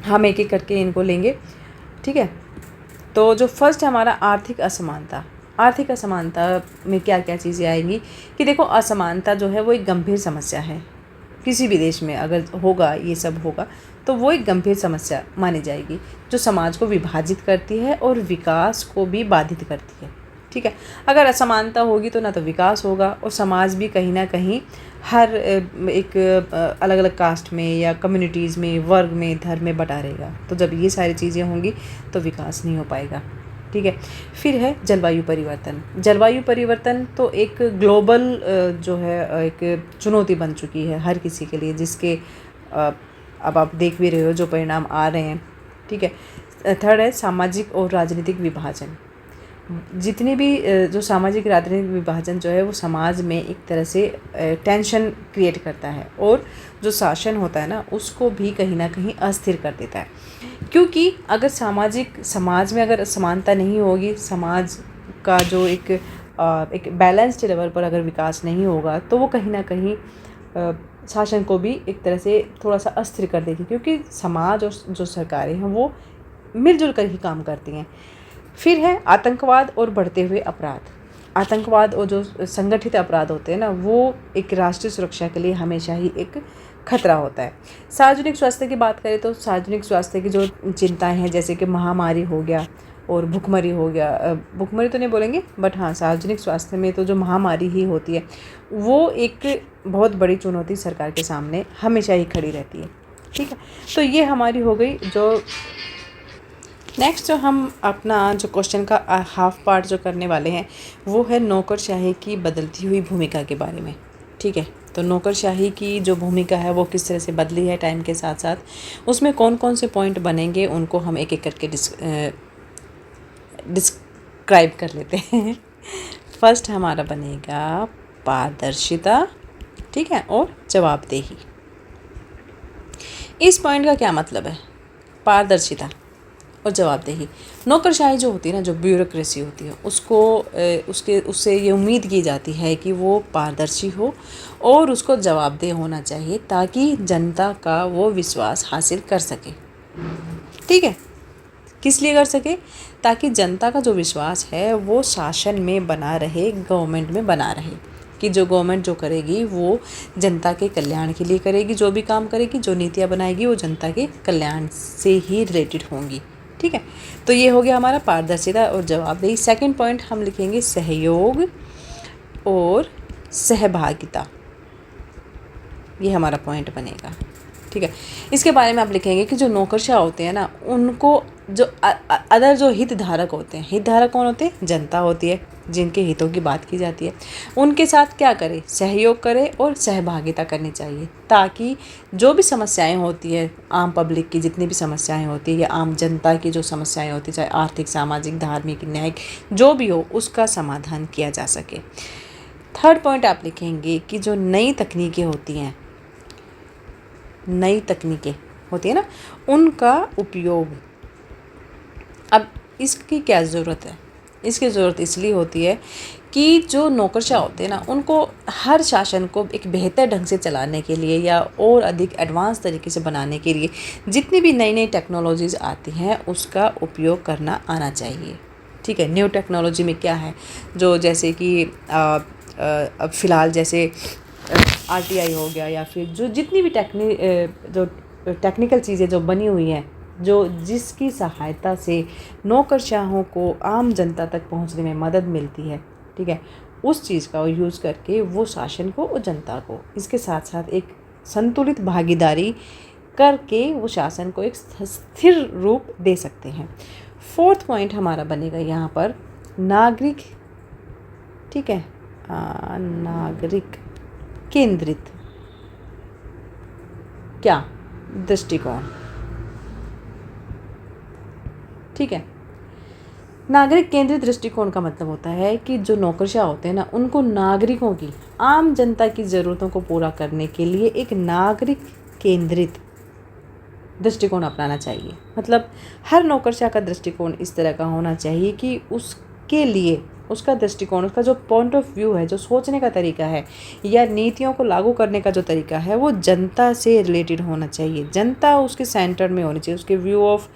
हम एक एक करके इनको लेंगे। ठीक है, तो जो फर्स्ट है हमारा आर्थिक असमानता। आर्थिक असमानता में क्या क्या चीज़ें आएंगी कि देखो, असमानता जो है वो एक गंभीर समस्या है। किसी भी देश में अगर होगा, ये सब होगा तो वो एक गंभीर समस्या मानी जाएगी जो समाज को विभाजित करती है और विकास को भी बाधित करती है। ठीक है, अगर असमानता होगी तो ना तो विकास होगा और समाज भी कहीं ना कहीं हर एक अलग अलग कास्ट में या कम्युनिटीज़ में, वर्ग में, धर्म में बटा रहेगा। तो जब ये सारी चीज़ें होंगी तो विकास नहीं हो पाएगा। ठीक है, फिर है जलवायु परिवर्तन। जलवायु परिवर्तन तो एक ग्लोबल जो है एक चुनौती बन चुकी है हर किसी के लिए, जिसके अब आप देख भी रहे हो जो परिणाम आ रहे हैं। ठीक है, थर्ड है सामाजिक और राजनीतिक विभाजन। जितने भी जो सामाजिक राजनीतिक विभाजन जो है वो समाज में एक तरह से टेंशन क्रिएट करता है और जो शासन होता है ना उसको भी कहीं ना कहीं अस्थिर कर देता है। क्योंकि अगर समाज में अगर समानता नहीं होगी, समाज का जो एक बैलेंस्ड लेवल पर अगर विकास नहीं होगा तो वो कहीं ना कहीं शासन को भी एक तरह से थोड़ा सा अस्थिर कर देगी, क्योंकि समाज और जो सरकारें हैं वो मिलजुल कर ही काम करती हैं। फिर है आतंकवाद और बढ़ते हुए अपराध। आतंकवाद और जो संगठित अपराध होते हैं ना वो एक राष्ट्रीय सुरक्षा के लिए हमेशा ही एक खतरा होता है। सार्वजनिक स्वास्थ्य की बात करें तो सार्वजनिक स्वास्थ्य की जो चिंताएं हैं, जैसे कि महामारी हो गया, और भुखमरी हो गया, भुखमरी तो नहीं बोलेंगे बट हाँ सार्वजनिक स्वास्थ्य में तो जो महामारी ही होती है वो एक बहुत बड़ी चुनौती सरकार के सामने हमेशा ही खड़ी रहती है। ठीक है, तो ये हमारी हो गई। जो नेक्स्ट जो हम अपना जो क्वेश्चन का हाफ पार्ट जो करने वाले हैं वो है नौकरशाही की बदलती हुई भूमिका के बारे में। ठीक है, तो नौकरशाही की जो भूमिका है वो किस तरह से बदली है टाइम के साथ साथ, उसमें कौन कौन से पॉइंट बनेंगे उनको हम एक एक करके डिस्क्राइब कर लेते हैं। फर्स्ट हमारा बनेगा पारदर्शिता, ठीक है, और जवाबदेही। इस पॉइंट का क्या मतलब है? पारदर्शिता और जवाबदेही। नौकरशाही जो होती है ना, जो ब्यूरोक्रेसी होती है, उससे ये उम्मीद की जाती है कि वो पारदर्शी हो और उसको जवाबदेह होना चाहिए ताकि जनता का वो विश्वास हासिल कर सके। ठीक है, किस लिए कर सके? ताकि जनता का जो विश्वास है वो शासन में बना रहे, गवर्नमेंट में बना रहे, कि जो गवर्नमेंट जो करेगी वो जनता के कल्याण के लिए करेगी, जो भी काम करेगी, जो नीतियाँ बनाएगी वो जनता के कल्याण से ही रिलेटेड होंगी। ठीक है, तो ये हो गया हमारा पारदर्शिता और जवाबदेही। सेकंड पॉइंट हम लिखेंगे सहयोग और सहभागिता, ये हमारा पॉइंट बनेगा। ठीक है, इसके बारे में आप लिखेंगे कि जो नौकरशाह होते हैं ना, उनको जो अदर जो हितधारक होते हैं, हितधारक कौन होते हैं? जनता होती है, जिनके हितों की बात की जाती है, उनके साथ क्या करे? सहयोग करे और सहभागिता करनी चाहिए, ताकि जो भी समस्याएं होती है, आम पब्लिक की जितनी भी समस्याएं होती है या आम जनता की जो समस्याएं होती है, चाहे आर्थिक, सामाजिक, धार्मिक, न्यायिक जो भी हो, उसका समाधान किया जा सके। थर्ड पॉइंट आप लिखेंगे कि जो नई तकनीकें होती हैं, नई तकनीकें होती है ना, उनका उपयोग। अब इसकी क्या ज़रूरत है? इसकी ज़रूरत इसलिए होती है कि जो नौकरशाह होते हैं ना, उनको हर शासन को एक बेहतर ढंग से चलाने के लिए या और अधिक एडवांस तरीके से बनाने के लिए जितनी भी नई नई टेक्नोलॉजीज़ आती हैं उसका उपयोग करना आना चाहिए। ठीक है, न्यू टेक्नोलॉजी में क्या है, जो जैसे कि अब फ़िलहाल जैसे RTI हो गया, या फिर जो जितनी भी टेक्निकल चीज़ें जो बनी हुई हैं, जो जिसकी सहायता से नौकरशाहों को आम जनता तक पहुंचने में मदद मिलती है। ठीक है, उस चीज़ का यूज़ करके वो शासन को और जनता को इसके साथ साथ एक संतुलित भागीदारी करके वो शासन को एक स्थिर रूप दे सकते हैं। फोर्थ पॉइंट हमारा बनेगा यहाँ पर नागरिक। ठीक है, नागरिक केंद्रित क्या दृष्टिकोण। ठीक है, नागरिक केंद्रित दृष्टिकोण का मतलब होता है कि जो नौकरशाह होते हैं ना, उनको नागरिकों की, आम जनता की ज़रूरतों को पूरा करने के लिए एक नागरिक केंद्रित दृष्टिकोण अपनाना चाहिए। मतलब हर नौकरशाह का दृष्टिकोण इस तरह का होना चाहिए कि उसके लिए उसका दृष्टिकोण, उसका जो पॉइंट ऑफ व्यू है, जो सोचने का तरीका है या नीतियों को लागू करने का जो तरीका है, वो जनता से रिलेटेड होना चाहिए। जनता उसके सेंटर में होनी चाहिए, उसके व्यू ऑफ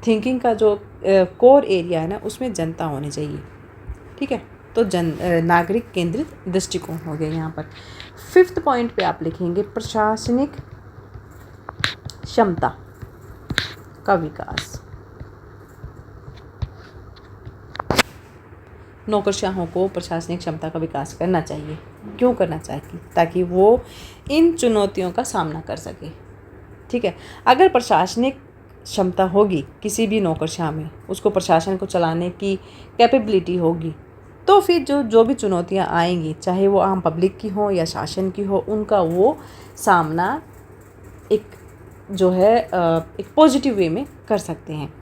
थिंकिंग का जो कोर एरिया है ना, उसमें जनता होनी चाहिए। ठीक है, तो नागरिक केंद्रित दृष्टिकोण हो गया यहाँ पर। फिफ्थ पॉइंट पे आप लिखेंगे प्रशासनिक क्षमता का विकास। नौकरशाहों को प्रशासनिक क्षमता का विकास करना चाहिए। क्यों करना चाहिए? ताकि वो इन चुनौतियों का सामना कर सके। ठीक है, अगर प्रशासनिक क्षमता होगी किसी भी नौकरशाह में, उसको प्रशासन को चलाने की कैपेबिलिटी होगी, तो फिर जो भी चुनौतियां आएंगी, चाहे वो आम पब्लिक की हो या शासन की हो, उनका वो सामना एक जो है एक पॉजिटिव वे में कर सकते हैं।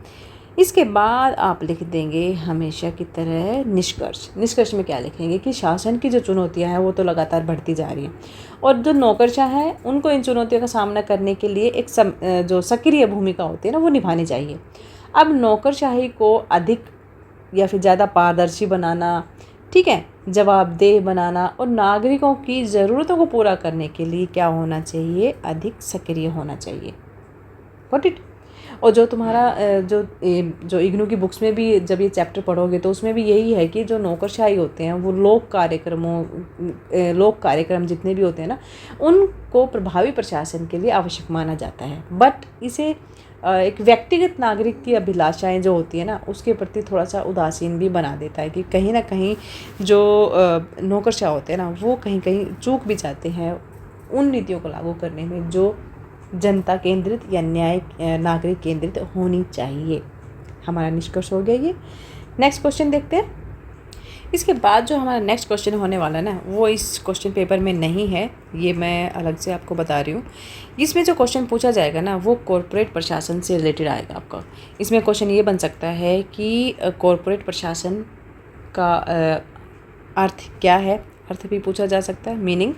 इसके बाद आप लिख देंगे हमेशा की तरह निष्कर्ष। निष्कर्ष में क्या लिखेंगे कि शासन की जो चुनौतियां हैं वो तो लगातार बढ़ती जा रही हैं, और जो नौकरशाह हैं उनको इन चुनौतियों का सामना करने के लिए एक जो सक्रिय भूमिका होती है ना, वो निभानी चाहिए। अब नौकरशाही को अधिक या फिर ज़्यादा पारदर्शी बनाना, ठीक है, जवाबदेह बनाना और नागरिकों की ज़रूरतों को पूरा करने के लिए क्या होना चाहिए? अधिक सक्रिय होना चाहिए। Got it? और जो तुम्हारा जो इग्नू की बुक्स में भी जब ये चैप्टर पढ़ोगे तो उसमें भी यही है कि जो नौकरशाही होते हैं वो लोक कार्यक्रम जितने भी होते हैं ना, उनको प्रभावी प्रशासन के लिए आवश्यक माना जाता है। बट इसे एक व्यक्तिगत नागरिक की अभिलाषाएं जो होती है ना, उसके प्रति थोड़ा सा उदासीन भी बना देता है कि कहीं ना कहीं जो नौकरशाह होते हैं ना, वो कहीं कहीं चूक भी जाते हैं उन नीतियों को लागू करने में जो जनता केंद्रित या न्याय नागरिक केंद्रित होनी चाहिए। हमारा निष्कर्ष हो गया ये। नेक्स्ट क्वेश्चन देखते हैं। इसके बाद जो हमारा नेक्स्ट क्वेश्चन होने वाला है ना, वो इस क्वेश्चन पेपर में नहीं है, ये मैं अलग से आपको बता रही हूँ। इसमें जो क्वेश्चन पूछा जाएगा ना, वो कॉरपोरेट प्रशासन से रिलेटेड आएगा आपका। इसमें क्वेश्चन ये बन सकता है कि कॉरपोरेट प्रशासन का अर्थ क्या है, अर्थ भी पूछा जा सकता है, मीनिंग,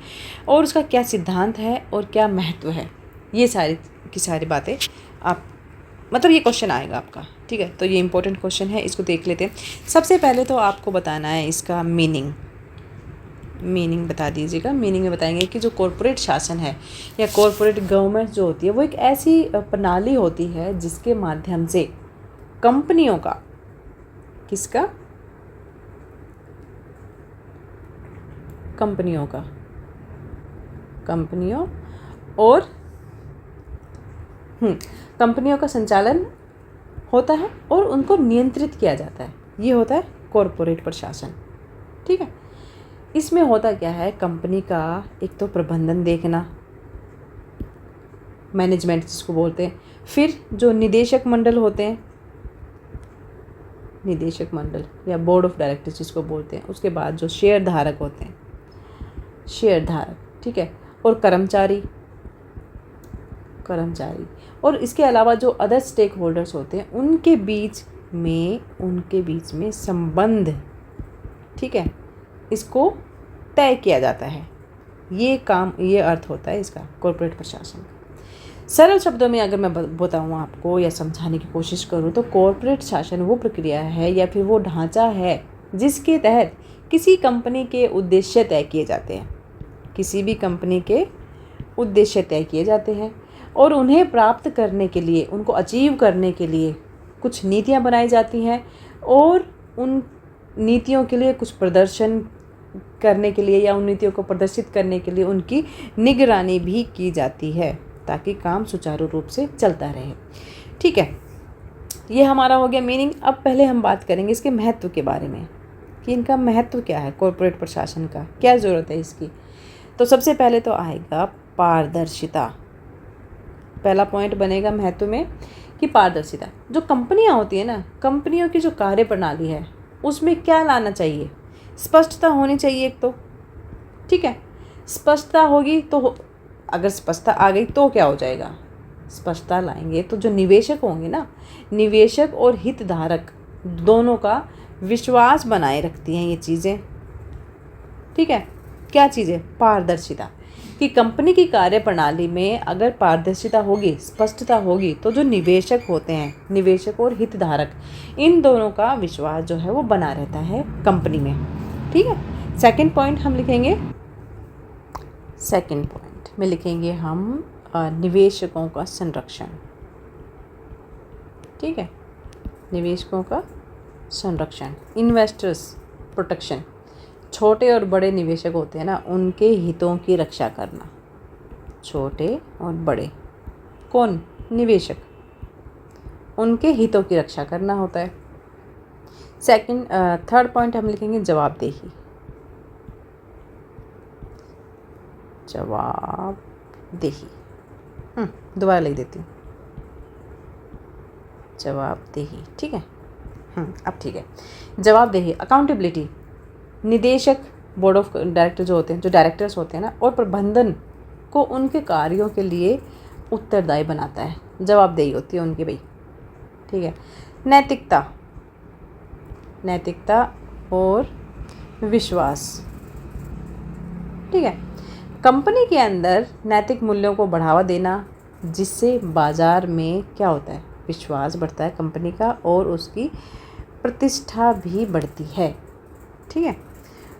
और उसका क्या सिद्धांत है और क्या महत्व है। ये सारी की सारी बातें आप मतलब ये क्वेश्चन आएगा आपका, ठीक है। तो ये इंपॉर्टेंट क्वेश्चन है, इसको देख लेते हैं। सबसे पहले तो आपको बताना है इसका मीनिंग बता दीजिएगा। मीनिंग में बताएंगे कि जो कॉरपोरेट शासन है या कॉरपोरेट गवर्नमेंट जो होती है, वो एक ऐसी प्रणाली होती है जिसके माध्यम से कंपनियों का, किसका, कंपनियों और कंपनियों का संचालन होता है और उनको नियंत्रित किया जाता है। ये होता है कॉरपोरेट प्रशासन, ठीक है। इसमें होता क्या है, कंपनी का एक तो प्रबंधन देखना, मैनेजमेंट जिसको बोलते हैं, फिर जो निदेशक मंडल होते हैं, निदेशक मंडल या बोर्ड ऑफ डायरेक्टर्स जिसको बोलते हैं, उसके बाद जो शेयर धारक होते हैं, शेयर धारक, ठीक है, और कर्मचारी, और इसके अलावा जो अदर स्टेक होल्डर्स होते हैं उनके बीच में संबंध, ठीक है, इसको तय किया जाता है। ये अर्थ होता है इसका, कॉरपोरेट प्रशासन। सरल शब्दों में अगर मैं बताऊँ आपको या समझाने की कोशिश करूँ तो कॉरपोरेट शासन वो प्रक्रिया है या फिर वो ढांचा है जिसके तहत किसी कंपनी के उद्देश्य तय किए जाते हैं, किसी भी कंपनी के उद्देश्य तय किए जाते हैं और उन्हें प्राप्त करने के लिए, उनको अचीव करने के लिए कुछ नीतियां बनाई जाती हैं और उन नीतियों के लिए कुछ प्रदर्शन करने के लिए या उन नीतियों को प्रदर्शित करने के लिए उनकी निगरानी भी की जाती है ताकि काम सुचारू रूप से चलता रहे, ठीक है। ये हमारा हो गया मीनिंग। अब पहले हम बात करेंगे इसके महत्व के बारे में कि इनका महत्व क्या है, कॉरपोरेट प्रशासन का क्या ज़रूरत है इसकी। तो सबसे पहले तो आएगा पारदर्शिता। पहला पॉइंट बनेगा महत्व में कि पारदर्शिता। जो कंपनियां होती है ना, कंपनियों की जो कार्य प्रणाली है उसमें क्या लाना चाहिए, स्पष्टता होनी चाहिए एक तो, ठीक है। स्पष्टता होगी तो अगर स्पष्टता आ गई तो क्या हो जाएगा, स्पष्टता लाएंगे तो जो निवेशक होंगे ना, निवेशक और हितधारक दोनों का विश्वास बनाए रखती हैं ये चीज़ें, ठीक है। क्या चीज़ें, पारदर्शिता, कि कंपनी की कार्यप्रणाली में अगर पारदर्शिता होगी, स्पष्टता होगी तो जो निवेशक होते हैं, निवेशक और हितधारक, इन दोनों का विश्वास जो है वो बना रहता है कंपनी में, ठीक है। सेकंड पॉइंट हम लिखेंगे, सेकंड पॉइंट में लिखेंगे हम निवेशकों का संरक्षण, ठीक है, निवेशकों का संरक्षण, इन्वेस्टर्स प्रोटेक्शन। छोटे और बड़े निवेशक होते हैं ना, उनके हितों की रक्षा करना, छोटे और बड़े कौन, निवेशक, उनके हितों की रक्षा करना होता है। थर्ड पॉइंट हम लिखेंगे जवाबदेही, दोबारा लिख देती हूँ, जवाबदेही, ठीक है। अब ठीक है, जवाबदेही, अकाउंटेबिलिटी। निदेशक, बोर्ड ऑफ डायरेक्टर जो होते हैं, जो डायरेक्टर्स होते हैं ना, और प्रबंधन को उनके कार्यों के लिए उत्तरदायी बनाता है, जवाबदेही होती है उनकी भाई, ठीक है। नैतिकता और विश्वास, ठीक है। कंपनी के अंदर नैतिक मूल्यों को बढ़ावा देना जिससे बाजार में क्या होता है, विश्वास बढ़ता है कंपनी का और उसकी प्रतिष्ठा भी बढ़ती है, ठीक है।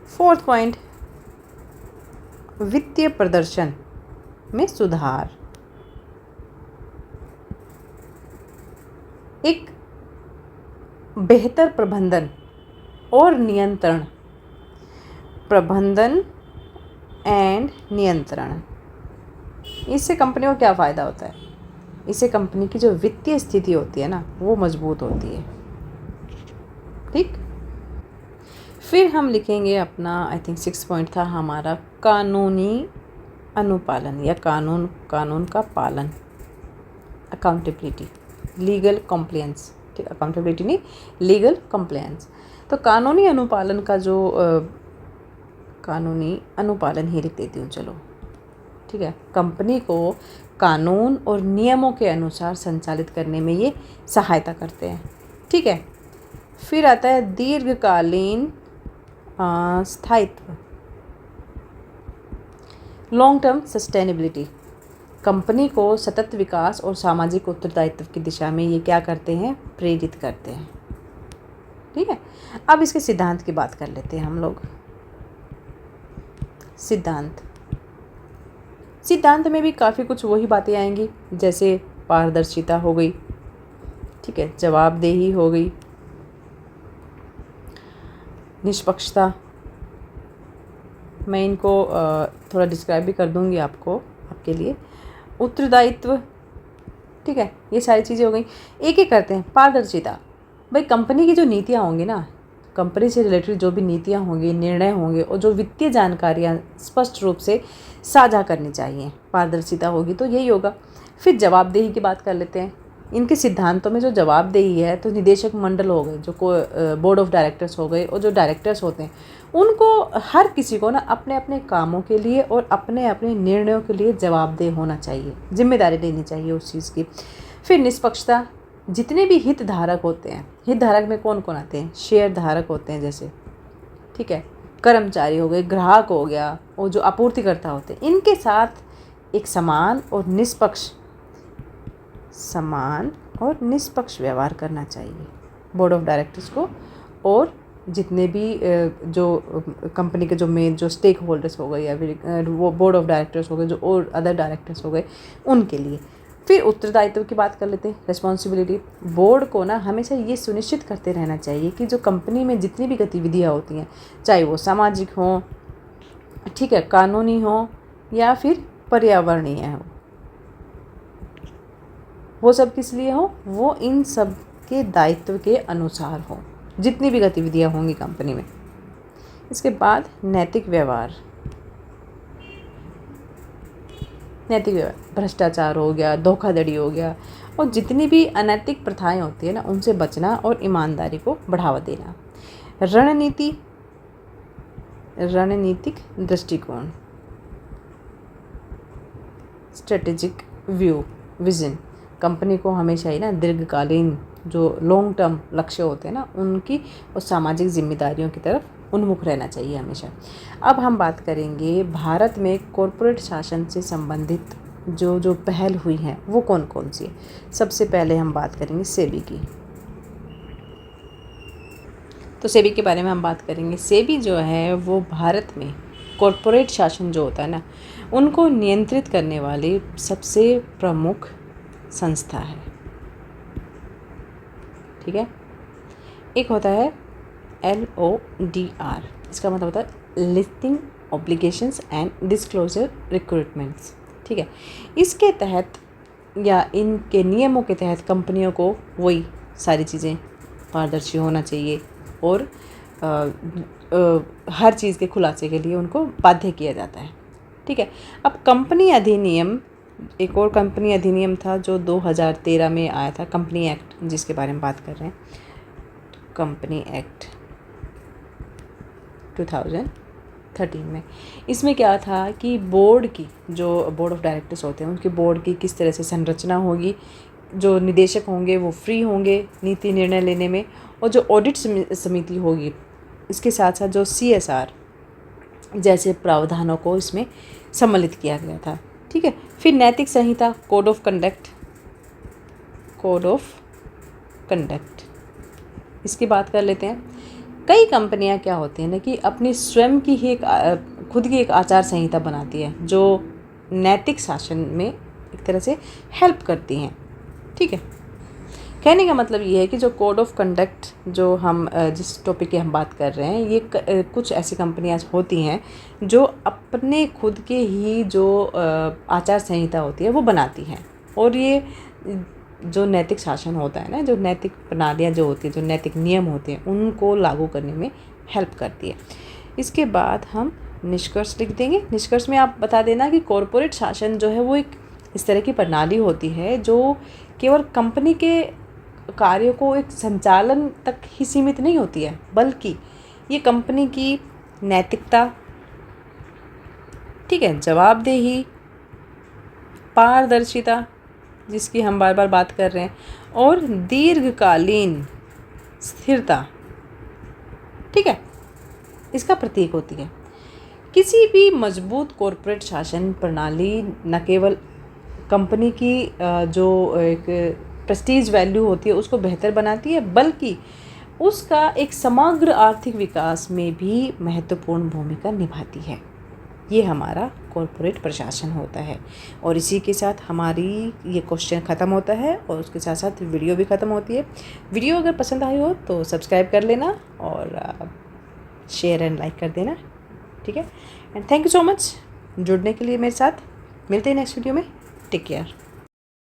फोर्थ पॉइंट, वित्तीय प्रदर्शन में सुधार। एक बेहतर प्रबंधन और नियंत्रण, प्रबंधन एंड नियंत्रण, इससे कंपनी को क्या फ़ायदा होता है, इससे कंपनी की जो वित्तीय स्थिति होती है ना वो मजबूत होती है। ठीक, फिर हम लिखेंगे अपना आई थिंक 6 पॉइंट था हमारा, कानूनी अनुपालन या कानून का पालन, अकाउंटेबिलिटी, लीगल कॉम्प्लायंस। ठीक, अकाउंटेबिलिटी नहीं, लीगल कॉम्प्लायंस। तो कानूनी अनुपालन का जो कानूनी अनुपालन ही लिख देती हूँ चलो। ठीक है, कंपनी को कानून और नियमों के अनुसार संचालित करने में ये सहायता करते हैं। ठीक है, फिर आता है दीर्घकालीन स्थायित्व, लॉन्ग टर्म सस्टेनेबिलिटी। कंपनी को सतत विकास और सामाजिक उत्तरदायित्व की दिशा में ये क्या करते हैं, प्रेरित करते हैं। ठीक है, अब इसके सिद्धांत की बात कर लेते हैं हम लोग। सिद्धांत में भी काफ़ी कुछ वही बातें आएंगी, जैसे पारदर्शिता हो गई, ठीक है, जवाबदेही हो गई, निष्पक्षता। मैं इनको थोड़ा डिस्क्राइब भी कर दूंगी आपके लिए। उत्तरदायित्व, ठीक है, ये सारी चीज़ें हो गई। एक एक करते हैं। पारदर्शिता, भाई कंपनी की जो नीतियाँ होंगी ना, कंपनी से रिलेटेड जो भी नीतियाँ होंगी, निर्णय होंगे और जो वित्तीय जानकारियाँ स्पष्ट रूप से साझा करनी चाहिए, पारदर्शिता होगी तो यही होगा। फिर जवाबदेही की बात कर लेते हैं। इनके सिद्धांतों में जो जवाबदेही है, तो निदेशक मंडल हो गए, जो बोर्ड ऑफ डायरेक्टर्स हो गए, और जो डायरेक्टर्स होते हैं उनको, हर किसी को ना अपने अपने कामों के लिए और अपने अपने निर्णयों के लिए जवाबदेह होना चाहिए, जिम्मेदारी लेनी चाहिए उस चीज़ की। फिर निष्पक्षता, जितने भी हितधारक होते हैं, हितधारक में कौन कौन आते हैं, शेयर धारक होते हैं जैसे, ठीक है, कर्मचारी हो गए, ग्राहक हो गया, और जो आपूर्तिकर्ता होते हैं, इनके साथ एक समान और निष्पक्ष व्यवहार करना चाहिए बोर्ड ऑफ डायरेक्टर्स को, और जितने भी जो कंपनी के जो मेन जो स्टेक होल्डर्स हो गए, या फिर वो बोर्ड ऑफ डायरेक्टर्स हो गए, जो और अदर डायरेक्टर्स हो गए, उनके लिए। फिर उत्तरदायित्व की बात कर लेते हैं, रिस्पॉन्सिबिलिटी। बोर्ड को ना हमेशा ये सुनिश्चित करते रहना चाहिए कि जो कंपनी में जितनी भी गतिविधियाँ होती हैं, चाहे वो सामाजिक हों, ठीक है, कानूनी हो, या फिर पर्यावरणीय हो, वो सब किस लिए हो, वो इन सब के दायित्व के अनुसार हो, जितनी भी गतिविधियाँ होंगी कंपनी में। इसके बाद नैतिक व्यवहार, भ्रष्टाचार हो गया, धोखाधड़ी हो गया, और जितनी भी अनैतिक प्रथाएं होती है ना, उनसे बचना और ईमानदारी को बढ़ावा देना। रणनीतिक दृष्टिकोण, स्ट्रेटेजिक विजन। कंपनी को हमेशा ही ना दीर्घकालीन जो लॉन्ग टर्म लक्ष्य होते हैं ना, उनकी और सामाजिक जिम्मेदारियों की तरफ उन्मुख रहना चाहिए हमेशा। अब हम बात करेंगे भारत में कॉरपोरेट शासन से संबंधित जो पहल हुई हैं वो कौन कौन सी है। सबसे पहले हम बात करेंगे सेबी की। तो सेबी के बारे में हम बात करेंगे। सेबी जो है वो भारत में कॉरपोरेट शासन जो होता है ना, उनको नियंत्रित करने वाली सबसे प्रमुख संस्था है। ठीक है, एक होता है LODR, इसका मतलब होता है listing obligations and disclosure recruitments. ठीक है, इसके तहत या इनके नियमों के तहत कंपनियों को वही सारी चीज़ें पारदर्शी होना चाहिए, और हर चीज़ के खुलासे के लिए उनको बाध्य किया जाता है। ठीक है, अब कंपनी अधिनियम, एक और कंपनी अधिनियम था जो 2013 में आया था, कंपनी एक्ट जिसके बारे में बात कर रहे हैं, कंपनी एक्ट 2013 में। इसमें क्या था कि बोर्ड की, जो बोर्ड ऑफ डायरेक्टर्स होते हैं, उनके बोर्ड की किस तरह से संरचना होगी, जो निदेशक होंगे वो फ्री होंगे नीति निर्णय लेने में, और जो ऑडिट समिति होगी, इसके साथ साथ जो CSR जैसे प्रावधानों को इसमें सम्मिलित किया गया था। ठीक है, फिर नैतिक संहिता, कोड ऑफ कंडक्ट, इसकी बात कर लेते हैं। कई कंपनियां क्या होती हैं ना कि अपनी स्वयं की ही खुद की एक आचार संहिता बनाती है, जो नैतिक शासन में एक तरह से हेल्प करती हैं। ठीक है, कहने का मतलब ये है कि जो कोड ऑफ कंडक्ट, जो हम जिस टॉपिक की हम बात कर रहे हैं, ये कुछ ऐसी कंपनियां होती हैं जो अपने खुद के ही जो आचार संहिता होती है वो बनाती हैं, और ये जो नैतिक शासन होता है ना, जो नैतिक प्रणालियाँ जो होती है, जो नैतिक नियम होते हैं, उनको लागू करने में हेल्प करती है। इसके बाद हम निष्कर्ष लिख देंगे। निष्कर्ष में आप बता देना कि कॉरपोरेट शासन जो है वो एक इस तरह की प्रणाली होती है जो केवल कंपनी के कार्यों को एक संचालन तक ही सीमित नहीं होती है, बल्कि ये कंपनी की नैतिकता, ठीक है, जवाबदेही, पारदर्शिता जिसकी हम बार बार बात कर रहे हैं, और दीर्घकालीन स्थिरता, ठीक है, इसका प्रतीक होती है। किसी भी मजबूत कॉरपोरेट शासन प्रणाली न केवल कंपनी की जो एक प्रेस्टीज वैल्यू होती है उसको बेहतर बनाती है, बल्कि उसका एक समग्र आर्थिक विकास में भी महत्वपूर्ण भूमिका निभाती है। ये हमारा कॉरपोरेट प्रशासन होता है। और इसी के साथ हमारी ये क्वेश्चन ख़त्म होता है और उसके साथ साथ वीडियो भी ख़त्म होती है। वीडियो अगर पसंद आई हो तो सब्सक्राइब कर लेना और शेयर एंड लाइक कर देना, ठीक है। And thank you so much जुड़ने के लिए मेरे साथ। मिलते हैं नेक्स्ट वीडियो में। Take care.